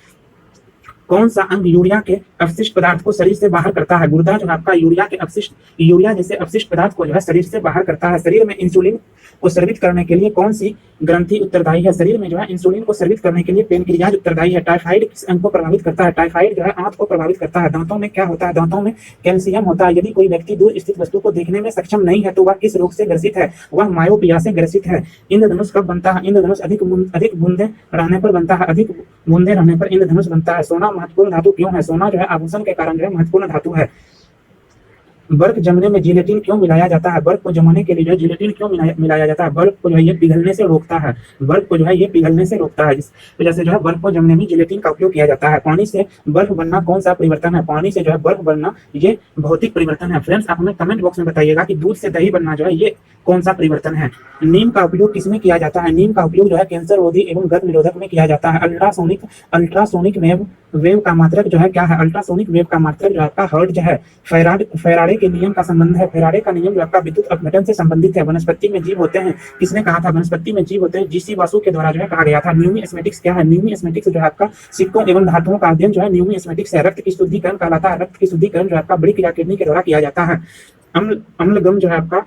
कौन सा अंग यूरिया के अपशिष्ट पदार्थ को शरीर से बाहर करता है? गुर्दा जो आपका यूरिया जैसे अपशिष्ट पदार्थ को जो है शरीर से बाहर करता है। शरीर में इंसुलिन को स्रावित करने के लिए कौन सी ग्रंथि उत्तरदायी है? शरीर में जो है इंसुलिन को स्रावित करने के लिए पेनक्रियाज उत्तरदायी है। टाइफाइड किस अंग को प्रभावित करता है? टाइफाइड जो है आंत को प्रभावित करता है। दांतों में क्या होता है? दांतों में कैल्शियम होता है। यदि कोई व्यक्ति दूर स्थित वस्तु को देखने में सक्षम नहीं है तो वह किस रोग से ग्रसित है? वह मायोपिया से ग्रसित है। इंद्रधनुष कब बनता है? इंद्रधनुष अधिक बूंदे रहने पर बनता है। अधिक बूंदे रहने पर इंद्रधनुष बनता है। सोना महत्वपूर्ण धातु क्यों है? सोना जो है आभूषण के कारण जो है महत्वपूर्ण धातु है। बर्फ जमने में जिलेटिन क्यों मिलाया जाता है? बर्फ को जमाने के लिए जो है जिलेटिन क्यों मिलाया जाता है? बर्फ को जो है ये पिघलने से रोकता है। बर्फ को जो है ये पिघलने से रोकता है, जिस वजह से जो है बर्फ को जमने में जिलेटिन का उपयोग किया जाता है। पानी से बर्फ बनना कौन सा परिवर्तन है? पानी से जो है बर्फ बनना ये भौतिक परिवर्तन है। फ्रेंड्स, आप हमें कमेंट बॉक्स में बताइएगा कि दूध से दही बनना जो है ये कौन सा परिवर्तन है? नीम का उपयोग किसमें किया जाता है? नीम का उपयोग जो है कैंसर रोधी एवं गर्भ निरोधक में किया जाता है। अल्ट्रासोनिक वेव का मात्रक जो है क्या है? अल्ट्रासोनिक वेव का मात्रक जो आपका हर्ट्ज है। फैराडे के नियम का संबंध है। फैराडे का नियम जो आपका विद्युत अपघटन से संबंधित है। वनस्पति में जीव होते हैं, किसने कहा था? वनस्पति में जीव होते हैं, जीसी वासु के द्वारा जो है कहा गया था। न्यूमिस्मेटिक्स क्या है? न्यूमिस्मेटिक्स जो है आपका सिक्कों एवं धातुओं का अध्ययन जो है न्यूमिस्मेटिक्स है। रक्त की शुद्धिकरण कहलाता है। रक्त की शुद्धिकरण जो आपका बड़ी क्रिया किडनी के द्वारा किया जाता है। अम्लगम जो है आपका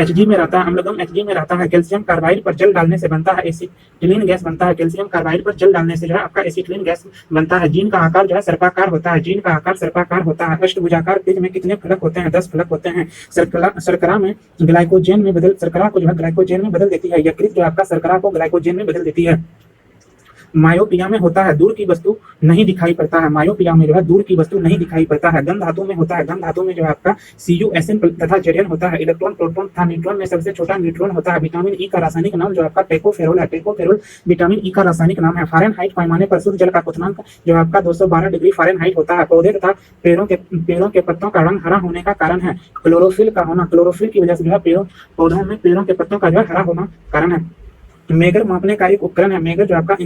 Hg में रहता है। अम्लगम Hg में रहता है। कैल्शियम कार्बाइड पर जल डालने से बनता है एसिटिलीन गैस बनता है। कैल्शियम कार्बाइड पर जल डालने से जो है आपका एसिटिलीन गैस बनता है। जीन का आकार जो है सर्पाकार होता है। जीन का आकार सर्पाकार होता है। अष्टभुजाकार पेज में कितने फलक होते हैं? 10 फलक होते हैं। शर्करा को जो है ग्लाइकोजेन में बदल देती है। यकृत जो आपका शर्करा को ग्लाइकोजेन में बदल देती है। मायोपिया में होता है, दूर की वस्तु नहीं दिखाई पड़ता है। मायोपिया में जो है दूर की वस्तु नहीं दिखाई पड़ता है। गंध धातु में होता है। गंध धातु में जो है आपका CuSN तथा Zn होता है। इलेक्ट्रॉन, प्रोटॉन तथा न्यूट्रॉन में सबसे छोटा न्यूट्रॉन होता है। विटामिन ई का रासायनिक नाम जो आपका टेकोफेरोल है। टेकोफेरोल विटामिन ई का रासायनिक नाम है। फ़ारेनहाइट पैमाने पर शुद्ध जल का क्वथनांक जो आपका 212 डिग्री फ़ारेनहाइट होता है। पौधे तथा पेड़ों के पत्तों का रंग हरा होने का कारण है क्लोरोफिल का होना। क्लोरोफिल की वजह से जो है पौधों में पेड़ों के पत्तों का जो है हरा होना कारण है। मेगर मापने का एक उपकरण है। मेगर जो आपका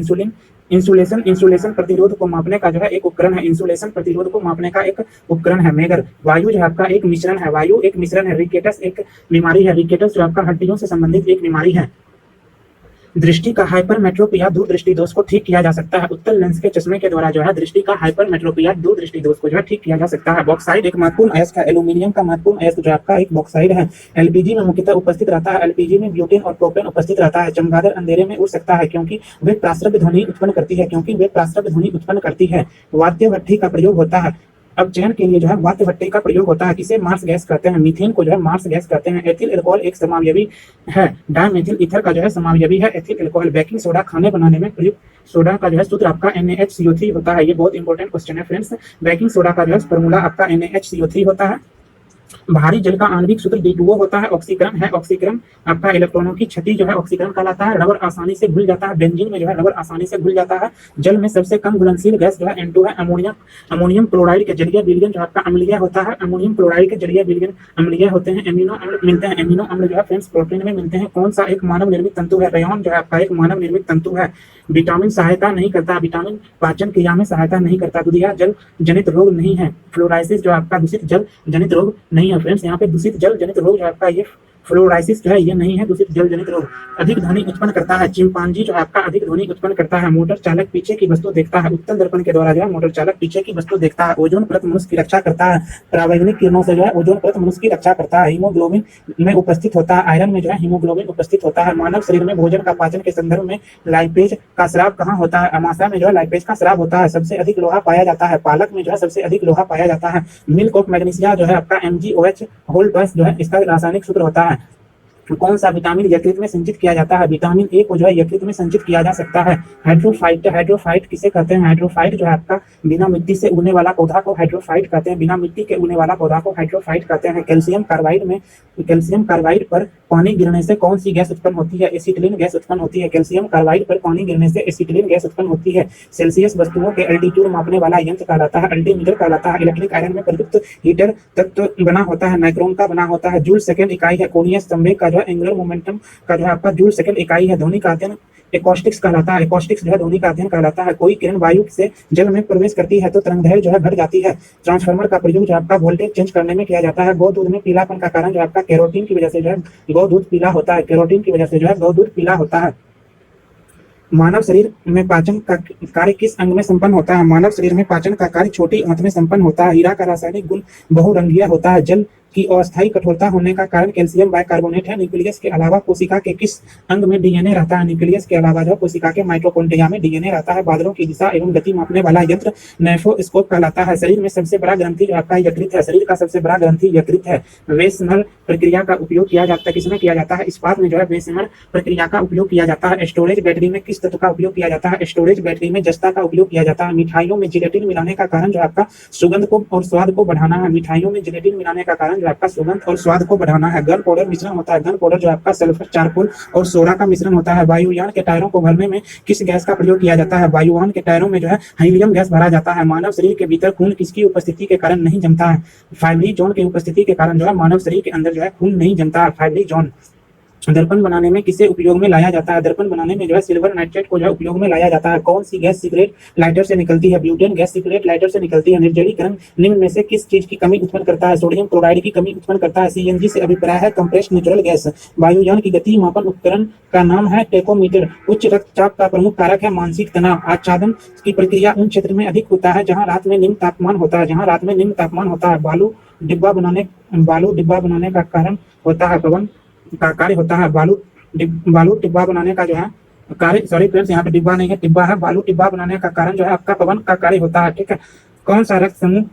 इंसुलेशन प्रतिरोध को मापने का जो है एक उपकरण है। इंसुलेशन प्रतिरोध को मापने का एक उपकरण है मेगर। वायु जो आपका एक मिश्रण है। वायु एक मिश्रण है। रिकेटस एक बीमारी है। रिकेटस जो आपका हड्डियों से संबंधित एक बीमारी है। दृष्टि का हाइपरमेट्रोपिया दूरदृष्टि दोष को ठीक किया जा सकता है। उत्तल लेंस के चश्मे के द्वारा जो है दृष्टि का हाइपरमेट्रोपिया दूरदृष्टि दोष को जो है ठीक किया जा सकता है। बॉक्साइड एक महत्वपूर्ण अयस्क है। एल्यूमिनियम का महत्वपूर्ण अयस्क जो आपका एक बॉक्साइड है। एलपीजी में मुख्यतः उपस्थित रहता है। एलपीजी में ब्यूटेन और प्रोपेन उपस्थित रहता है। चमगादड़ अंधेरे में उड़ सकता है क्योंकि वे प्रासरव्य ध्वनि उत्पन्न करती है। वाद्य भट्टी का प्रयोग होता है। अब चयन के लिए जो है वाद्य भट्टी का प्रयोग होता है। किसे मार्स गैस कहते हैं? मीथेन को जो है मार्स गैस कहते हैं। एथिल अल्कोहल एक समावयवी है। डायमेथिल ईथर का जो है समावयवी है एथिल अल्कोहल। बेकिंग सोडा खाने बनाने में प्रयुक्त सोडा का जो है सूत्र आपका NaHCO3 होता है। ये बहुत इंपॉर्टेंट क्वेश्चन है फ्रेंड्स। बेकिंग सोडा का जो है फॉर्मूला आपका NaHCO3 होता है। भारी जल का आणविक सूत्र D2O होता है। ऑक्सीकरण है। ऑक्सीकरण आपका इलेक्ट्रॉनों की क्षति जो है ऑक्सीकरण कहलाता है। रबर आसानी से घुल जाता है। बेंजीन में जो है रबर आसानी से घुल जाता है। जल में सबसे कम घुलनशील गैस जो है N2 है। अमोनियम क्लोराइड के जलीय विलयन जो आपका अम्लीय होता है। अमोनियम क्लोराइड के जलीय विलयन अम्लीय होते हैं। एमिनो अम्ल मिलते हैं। एमिनो अम्ल जो है फ्रेंड्स प्रोटीन में मिलते हैं। कौन सा एक मानव निर्मित तंतु है? रेयॉन जो है आपका एक मानव निर्मित तंतु है। विटामिन सहायता नहीं करता। विटामिन पाचन क्रिया में सहायता नहीं करता। दुधिया जल जनित रोग नहीं है। फ्लोराइसिस जो आपका दूषित जल जनित रोग नहीं है। फ्रेंड्स, यहाँ पे दूषित जल जनित रोग जो आपका ये फ्लोराइसिस जो है ये नहीं है दूषित जल जनित रोग। अधिक ध्वनि उत्पन्न करता है। चिंपांजी जो है आपका अधिक ध्वनि उत्पन्न करता है। मोटर चालक पीछे की वस्तु देखता है। उत्तल दर्पण के द्वारा जो है मोटर चालक पीछे की वस्तु देखता है। ओजोन परत मनुष्य की रक्षा करता है। परावैंगनिक किरणों से जो है ओजोन परत मनुष्य की रक्षा करता है। हीमोग्लोबिन में उपस्थित होता है। आयरन में जो है हीमोग्लोबिन उपस्थित होता है। मानव शरीर में भोजन का पाचन के संदर्भ में लाइपेज का स्राव कहाँ होता है? अमाशय में जो है लाइपेज का स्राव होता है। सबसे अधिक लोहा पाया जाता है। पालक में जो है सबसे अधिक लोहा पाया जाता है। मिल्क ऑफ मैग्नीशिया जो है आपका MgOH होल प्लस जो है इसका रासायनिक सूत्र होता है। कौन सा विटामिन यकृत में संचित किया जाता है? विटामिन ए को जो है यकृत में संचित किया जा सकता है। हाइड्रोफाइट किसे कहते हैं? हाइड्रोफाइट जो है आपका बिना मिट्टी से उगने वाला पौधा को हाइड्रोफाइट कहते हैं। बिना मिट्टी के उगने वाला पौधा को हाइड्रोफाइट कहते हैं। कैल्शियम कार्बाइड पर पानी गिरने से कौन सी गैस उत्पन्न होती है? एसिटिलीन गैस उत्पन्न होती है। कैल्शियम कार्बाइड पर पानी गिरने से एसिटिलीन गैस उत्पन्न होती है। सेल्सियस वस्तुओं के एल्टीट्यूड मापने वाला यंत्र कहलाता है अल्टीमीटर कहलाता है। इलेक्ट्रिक आयरन में प्रयुक्त हीटर तत्व बना होता है नाइक्रोम का बना होता है। जूल सेकंड इकाई है। कोणीय संवेग का जो है एंगुलर मोमेंटम का जो है आपका जूल सेकंड इकाई है। ध्वनि का अध्ययन एकॉस्टिक्स कहलाता है। एकॉस्टिक्स जो है ध्वनि का अध्ययन कहलाता है। कोई किरण वायु से जल में प्रवेश करती है तो तरंगदैर्घ्य जो है घट जाती है। ट्रांसफार्मर का प्रयोग जो आपका वोल्टेज चेंज करने में किया जाता है। गौ दूध में पीलापन का कारण जो आपका कैरोटीन की वजह से जो है गौ दूध पीला होता है। कैरोटीन की वजह से जो है गौ दूध पीला होता है। मानव शरीर में पाचन का कार्य किस अंग में संपन्न होता है? मानव शरीर में पाचन का कार्य छोटी आंत में संपन्न होता है। हीरा का रासायनिक गुण बहुरंगीय होता है। जल की अस्थायी कठोरता होने का कारण कैल्शियम बाइकार्बोनेट है। न्यूक्लियस के अलावा कोशिका के किस अंग में डीएनए रहता है? न्यूक्लियस के अलावा जो कोशिका के माइटोकॉन्ड्रिया में डीएनए रहता है। बादलों की दिशा एवं गति मापने वाला यंत्र नेफोस्कोप कहलाता है। शरीर में सबसे बड़ा ग्रंथि जो आपका यकृत है। शरीर का सबसे बड़ा ग्रंथि यकृत है। वेसनल प्रक्रिया का उपयोग किया जाता है, किसमें किया जाता है? इस्पात में जो है वेसनल प्रक्रिया का उपयोग किया जाता है। स्टोरेज बैटरी में किस तत्व का उपयोग किया जाता है? स्टोरेज बैटरी में जस्ता का उपयोग किया जाता है। मिठाइयों में जिलेटिन मिलाने का कारण जो आपका सुगंध को और स्वाद को बढ़ाना है। मिठाइयों में जिलेटिन मिलाने का कारण जो आपका सुगंध और स्वाद को बढ़ाना है। गन पाउडर मिश्रण होता है। गन पाउडर जो आपका सल्फर, चारकोल और सोडा का मिश्रण होता है। वायुयान के टायरों को भरने में किस गैस का प्रयोग किया जाता है? वायुयान के टायरों में जो है हीलियम गैस भरा जाता है। मानव शरीर के भीतर खून किसकी उपस्थिति के कारण नहीं जमता है? फाइवरी जोन की उपस्थिति के कारण जो है मानव शरीर के अंदर जो है खून नहीं जमता है। फाइवरी जोन। दर्पण बनाने में किसे उपयोग में लाया जाता है? दर्पण बनाने में जो है सिल्वर नाइट्रेट को जो है उपयोग में लाया जाता है। कौन सी गैस सिगरेट लाइटर से निकलती है? ब्यूटेन गैस सिगरेट लाइटर से निकलती है। निर्जलीकरण निम्न में से किस चीज की कमी उत्पन्न करता है? सोडियम क्लोराइड की कमी उत्पन्न करता है। सीएनजी से अभिप्राय है कंप्रेस्ड नेचुरल गैस। वायुयान की गति मापन उपकरण का नाम है टेकोमीटर। उच्च रक्तचाप का प्रमुख कारक है मानसिक तनाव। आच्छादन की प्रक्रिया उन क्षेत्र में अधिक होता है जहाँ रात में निम्न तापमान होता है। जहाँ रात में निम्न तापमान होता है। बालू डिब्बा बनाने का कारण होता है पवन का कार्य होता है। बालू डिब्बा बनाने का जो है कार्य, सॉरी फ्रेंड्स यहाँ पे डिब्बा नहीं है, डिब्बा है। बालू डिब्बा बनाने का कारण जो है आपका पवन का कार्य होता है। ठीक है। कौन सा रक्त समूह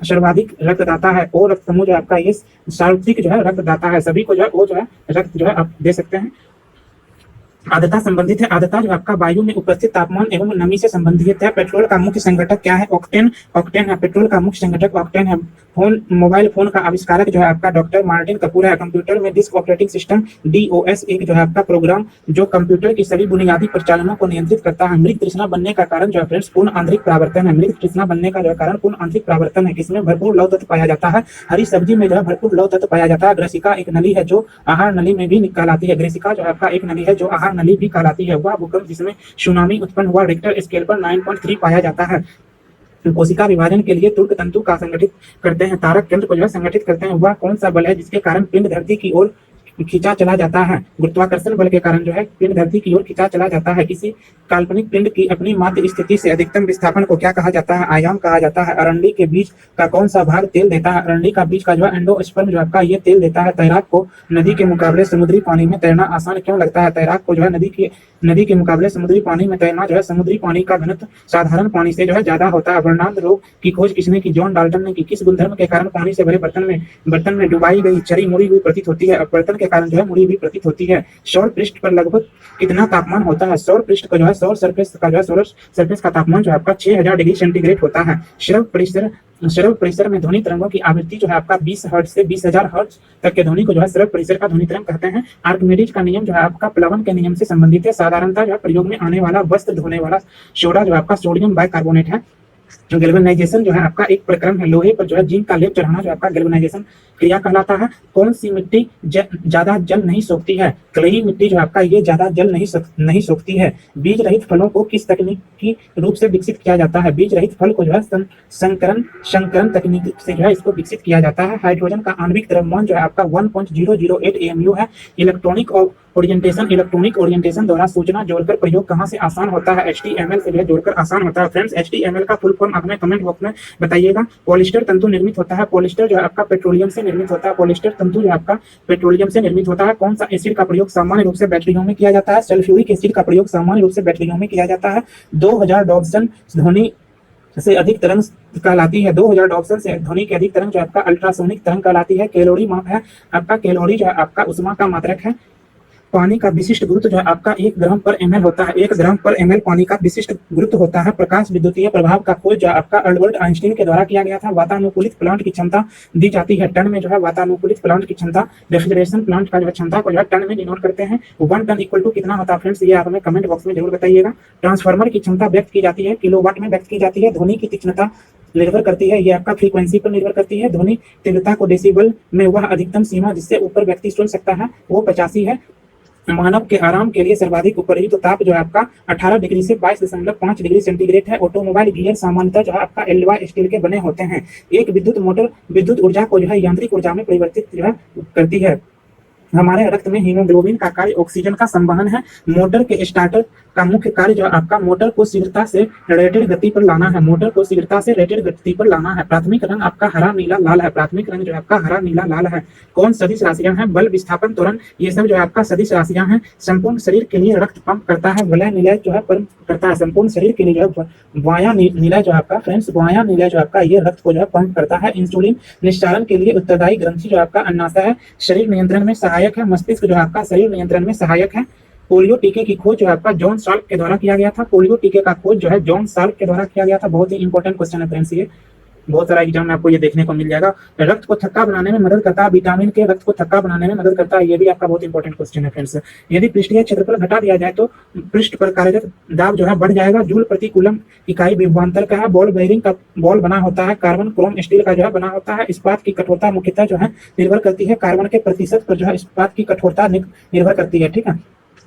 सर्वाधिक रक्तदाता है? ओ रक्त समूह जो आपका ये सर्वाधिक जो है रक्तदाता है। सभी को जो है वो जो है रक्त जो है आप दे सकते हैं। आर्द्रता संबंधित है। आर्द्रता जो आपका वायु में उपस्थित तापमान एवं नमी से संबंधित है। पेट्रोल का मुख्य संघटक क्या है? ऑक्टेन। ऑक्टेन है पेट्रोल का मुख्य संघटक, ऑक्टेन है। मोबाइल फोन का आविष्कारक जो है आपका डॉक्टर मार्टिन कपूर है। कंप्यूटर में डिस्क ऑपरेटिंग सिस्टम डीओएस एक जो है आपका प्रोग्राम जो कंप्यूटर की सभी बुनियादी प्रचालनों को नियंत्रित करता है। मृग तृष्णा बनने का कारण जो है फ्रेंड्स पूर्ण आंतरिक परावर्तन है। मृग तृष्णा बनने का जो कारण पूर्ण आंतरिक परावर्तन है। किसमें? भरपूर लौह तत्व पाया जाता है। हरी सब्जी में जो है भरपूर लौह तत्व पाया जाता है। ग्रसिका एक नली है जो आहार नली में भी कहलाती है। ग्रसिका जो आपका एक नली है जो आहार नली भी कहलाती है। वह भूकंप जिसमें सुनामी उत्पन्न हुआ रिक्टर स्केल पर 9.3 पाया जाता है। कोशिका विभाजन के लिए तुर्क तंतु का संगठित करते हैं। तारक केंद्र को जो है संगठित करते हैं। वह कौन सा बल है जिसके कारण पिंड धरती की ओर खींचा चला जाता है? गुरुत्वाकर्षण बल के कारण जो है पिंड धरती की ओर खींचा चला जाता है। किसी काल्पनिक पिंड की अपनी माध्य स्थिति से अधिकतम विस्थापन को क्या कहा जाता है? आयाम कहा जाता है। अरंडी के बीज का कौन सा भाग तेल देता है? अरंडी का बीज का जो है एंडोस्पर्म जो आपका ये तेल देता है। तैराक को नदी के मुकाबले समुद्री पानी में तैरना आसान क्यों लगता है? तैराक को जो है नदी के मुकाबले समुद्री पानी में तैरना जो है समुद्री पानी का घनत्व साधारण पानी से जो है ज्यादा होता है। वर्णांत रोग की खोज किसने की? जॉन डाल्टन ने की। किस गुणधर्म के कारण पानी से भरे बर्तन में डुबाई गई छड़ी मुड़ी हुई प्रतीत होती है? अपवर्तन के कारण जो है मुड़ी हुई प्रतीत होती है। सौर पृष्ठ पर लगभग कितना तापमान होता है? सौर पृष्ठ का जो है सौर सरफेस का जो है सोलर सरफेस का तापमान जो है आपका 6000 डिग्री सेंटीग्रेड होता है। श्रव्य परिसर में ध्वनि तरंगों की आवृत्ति जो है आपका 20 हर्ट्ज से 20,000 हर्ट्ज तक के ध्वनि को जो है श्रव्य परिसर का ध्वनि तरंग कहते हैं। आर्किमिडीज का नियम जो है आपका प्लवन के नियम से संबंधित है। साधारणतः जो है प्रयोग में आने वाला वस्त्र धोने वाला सोडा जो आपका सोडियम बाइकार्बोनेट है। गैल्वेनाइजेशन जो है आपका एक प्रक्रम है। लोहे पर जो है जिंक का लेप चढ़ाना जो आपका गैल्वेनाइजेशन क्रिया कहलाता है। कौन सी मिट्टी ज्यादा जल नहीं सोखती है? क्लेई मिट्टी जो आपका ये ज्यादा जल नहीं सोखती है। बीज रहित फलों को किस तकनीकी रूप से विकसित किया जाता है? बीज रहित फल को जो है संकरण तकनीक से जो है इसको विकसित किया जाता है। हाइड्रोजन का आणविक द्रव्यमान जो है आपका 1.008 AMU है। इलेक्ट्रॉनिक ओरिएंटेशन द्वारा सूचना जोड़कर प्रयोग कहाँ से आसान होता है? HTML से जो है जोड़कर आसान होता है। फ्रेंड्स HTML का फुल फॉर्म आपने कमेंट बॉक्स में बताइएगा। पॉलिस्टर तंतु निर्मित होता है। पॉलिस्टर जो है आपका पेट्रोलियम से निर्मित होता है। पॉलिस्टर तंतु जो आपका पेट्रोलियम से निर्मित होता है। कौन सा एसिड का प्रयोग सामान्य रूप से बैटरियों में किया जाता है? सल्फ्यूरिक एसिड का प्रयोग सामान्य रूप से बैटरियों में किया जाता है। 2000 डॉप्सन ध्वनि से अधिक तरंग कहलाती है। 2000 डॉप्सन से ध्वनि की अधिक तरंग जो आपका अल्ट्रासोनिक तरंग कहलाती है। कैलोरी माप है आपका। कैलोरी जो है आपका उष्मा का मात्रक है। पानी का विशिष्ट गुरुत्व जो है आपका 1 ग्राम पर ml होता है। 1 ग्राम पर ml पानी का विशिष्ट गुरुत्व होता है। प्रकाश विद्युतीय प्रभाव का खोज जो आपका अल्बर्ट आइंस्टीन के द्वारा किया गया था। वातानुकूलित प्लांट की क्षमता दी जाती है टन में। जो है वातानुकूलित प्लांट की क्षमता, रेफ्रिजरेशन प्लांट का जो है क्षमता को जो है टन में डिनोट करते हैं। 1 टन इक्वल टू कितना होता है फ्रेंड्स? ये आप हमें कमेंट बॉक्स में जरूर बताइएगा। ट्रांसफार्मर की क्षमता व्यक्त की जाती है किलोवाट में व्यक्त की जाती है। ध्वनि की तीक्ष्णता निर्भर करती है, ये आपका फ्रीक्वेंसी पर निर्भर करती है। ध्वनि तीव्रता को डेसिबल में वह अधिकतम सीमा जिससे ऊपर व्यक्ति सुन सकता है वो 85 है। मानव के आराम के लिए सर्वाधिक उपयुक्त ताप जो है आपका 18 डिग्री से 22.5 डिग्री सेंटीग्रेड है। ऑटोमोबाइल गियर सामान्यतः जो है आपका एलॉय स्टील के बने होते हैं। एक विद्युत मोटर विद्युत ऊर्जा को जो है यांत्रिक ऊर्जा में परिवर्तित जो है करती है। हमारे रक्त में हीमोग्लोबिन का कार्य ऑक्सीजन का संवहन है। मोटर के स्टार्टर का मुख्य कार्य जो आपका मोटर को शीघ्रता से रेटेड गति पर लाना है। मोटर को शीघ्रता से रेटेड गति पर लाना है। प्राथमिक रंग आपका हरा नीला लाल है। प्राथमिक रंग जो आपका हरा नीला लाल है। कौन सदिश राशियां हैं? बल, विस्थापन, त्वरण, ये सब जो आपका सदिश राशियां हैं। संपूर्ण शरीर के लिए रक्त पंप करता है। वलय निलय जो है पंप करता है। संपूर्ण शरीर के लिए जो है वाया निलय जो आपका फ्रेंड्स वाया निलय जो आपका ये रक्त को जो है पंप करता है। इंसुलिन निस्सारण के लिए उत्तरदायी ग्रंथि जो आपका अन्नाशय है। शरीर नियंत्रण में सहायक है। मस्तिष्क जो आपका शरीर नियंत्रण में सहायक है। पोलियो टीके की खोज जो आपका जॉन साल्क के द्वारा किया गया था। पोलियो टीके का खोज जो है जॉन साल्क के द्वारा किया गया था। बहुत ही इंपॉर्टेंट क्वेश्चन है फ्रेंड्स, ये बहुत सारा एग्जाम में आपको ये देखने को मिल जाएगा। रक्त को थक्का बनाने में मदद करता है। विटामिन के रक्त को थक्का बनाने में मदद करता है। ये भी आपका बहुत इंपॉर्टेंट क्वेश्चन है फ्रेंड्स। यदि पृष्ठीय क्षेत्रफल घटा दिया जाए तो पृष्ठ पर कार्यरत दाब जो है बढ़ जाएगा। जूल प्रति कूलम इकाई विभवांतर का है। बॉल बेयरिंग का बॉल बना होता है। कार्बन क्रोम स्टील का जो है बना होता है। इस्पात की कठोरता मुख्यतः जो है निर्भर करती है कार्बन के प्रतिशत पर जो है इस्पात की कठोरता निर्भर करती है। ठीक है।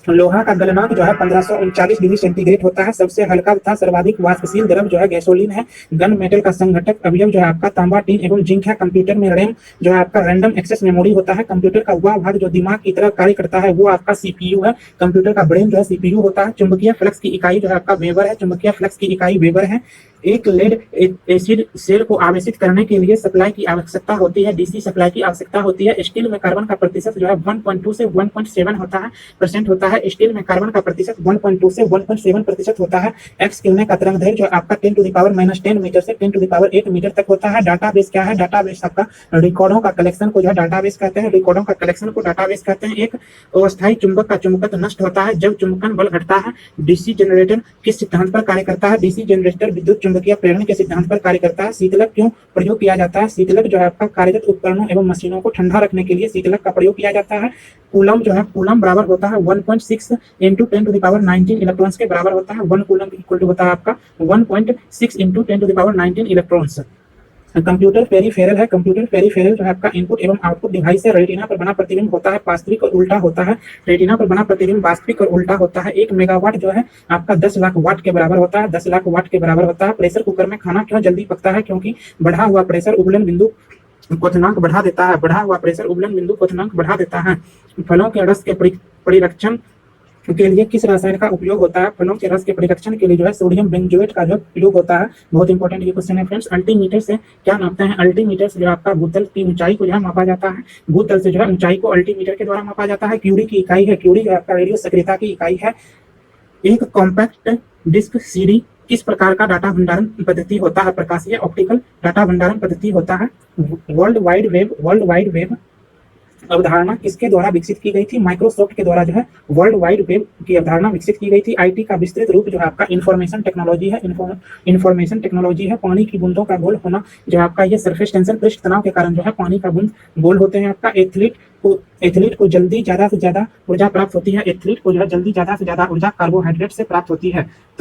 लोहा का गलनांक जो है 1539 डिग्री सेंटीग्रेड होता है। सबसे हल्का तथा सर्वाधिक वाष्पशील द्रव जो है गैसोलीन है। गन मेटल का संघटक अवयव जो है आपका तांबा, टीन एवं जिंक है। कंप्यूटर में रैम जो है आपका रैंडम एक्सेस मेमोरी होता है। कंप्यूटर का वह भाग जो दिमाग की तरह कार्य करता है वो आपका सीपीयू है। कंप्यूटर का ब्रेन जो है सीपीयू होता है। चुंबकीय फ्लक्स की इकाई जो है आपका वेबर है। चुंबकीय फ्लक्स की इकाई वेबर है। एक लेड एसिड सेल को आवेशित करने के लिए सप्लाई की आवश्यकता होती है। डीसी सप्लाई की आवश्यकता होती है। स्टील में कार्बन का प्रतिशत जो है 1.2 से 1.7 होता है परसेंट होता है। स्टील में कार्बन का प्रतिशत 1.2 से 1.7% होता है। एक्स किरणें का तरंगदैर्घ्य जो आपका 10⁻⁻10 मीटर से 10⁸ मीटर तक होता है। डाटाबेस क्या है? डाटाबेस आपका रिकॉर्डों का कलेक्शन को जो है डाटाबेस कहते हैं। रिकॉर्डों का कलेक्शन को डाटाबेस कहते हैं। एक अस्थायी चुंबक का चुंबकत्व नष्ट होता है जब चुंबकन बल घटता है। डीसी जनरेटर किस सिद्धांत पर कार्य करता है? डीसी जनरेटर विद्युत चुंबकीय प्रेरण के सिद्धांत पर कार्य करता है। शीतलक क्यों प्रयोग किया जाता है? शीतलक जो है आपका कार्यरत उपकरणों एवं मशीनों को ठंडा रखने के लिए शीतलक का प्रयोग किया जाता है। कूलम जो है कूलम बराबर होता है 1.6 इंटू 10⁻19 इलेक्ट्रॉन्स के बराबर होता है। 1 कूलम इक्वल टू होता है आपका 1.6 इंटू 10⁻19 इलेक्ट्रॉन्स। कंप्यूटर पेरिफेरल है। कंप्यूटर पेरिफेरल जो है आपका इनपुट एवं आउटपुट डिवाइस है। रेटिना पर बना प्रतिबिंब होता है वास्तविक और उल्टा होता है। रेटिना पर बना प्रतिबिंब वास्तविक और उल्टा होता है। 1 मेगावाट जो है आपका 10 लाख वाट के बराबर होता है। 10 लाख वाट के बराबर होता है। प्रेशर कुकर में खाना क्यों जल्दी पकता है? क्योंकि बढ़ा हुआ प्रेशर उबलन बिंदु क्वथनांक बढ़ा देता है। बढ़ा हुआ प्रेशर उबलन बिंदु क्वथनांक बढ़ा देता है। फलों के रस के परिरक्षण के लिए किस रसायन का उपयोग होता है? फलों के रस के परिरक्षण के लिए जो है सोडियम बेंजोएट का जो उपयोग होता है। बहुत इंपॉर्टेंट ये क्वेश्चन है फ्रेंड्स। अल्टीमीटर से क्या नापते हैं? अल्टीमीटर से जो आपका भूतल की ऊंचाई को जो है मापा जाता है। भूतल से जो है ऊंचाई को अल्टीमीटर के द्वारा मापा जाता है। क्यूरी की इकाई है। क्यूरी जो आपका रेडियो सक्रियता की इकाई है। एक कॉम्पैक्ट डिस्क सीडी किस प्रकार का डाटा भंडारण पद्धति होता है? प्रकाशीय ऑप्टिकल डाटा भंडारण पद्धति होता है। वर्ल्ड वाइड वेब अवधारणा किसके द्वारा विकसित की गई थी? माइक्रोसॉफ्ट के द्वारा जो है वर्ल्ड वाइड वेब की अवधारणा विकसित की गई थी। आईटी का विस्तृत रूप जो है आपका इंफॉर्मेशन टेक्नोलॉजी है। इंफॉर्मेशन टेक्नोलॉजी है। पानी की बूंदों का गोल होना जो आपका ये सरफेस टेंशन पृष्ठ तनाव के कारण जो है पानी का बूंद गोल होते हैं। आपका एथलीट को जल्दी ज्यादा से ज्यादा ऊर्जा प्राप्त होती है। एथलीट को जो है जल्दी ज्यादा से ज्यादा ऊर्जा कार्बोहाइड्रेट से प्राप्त होती है।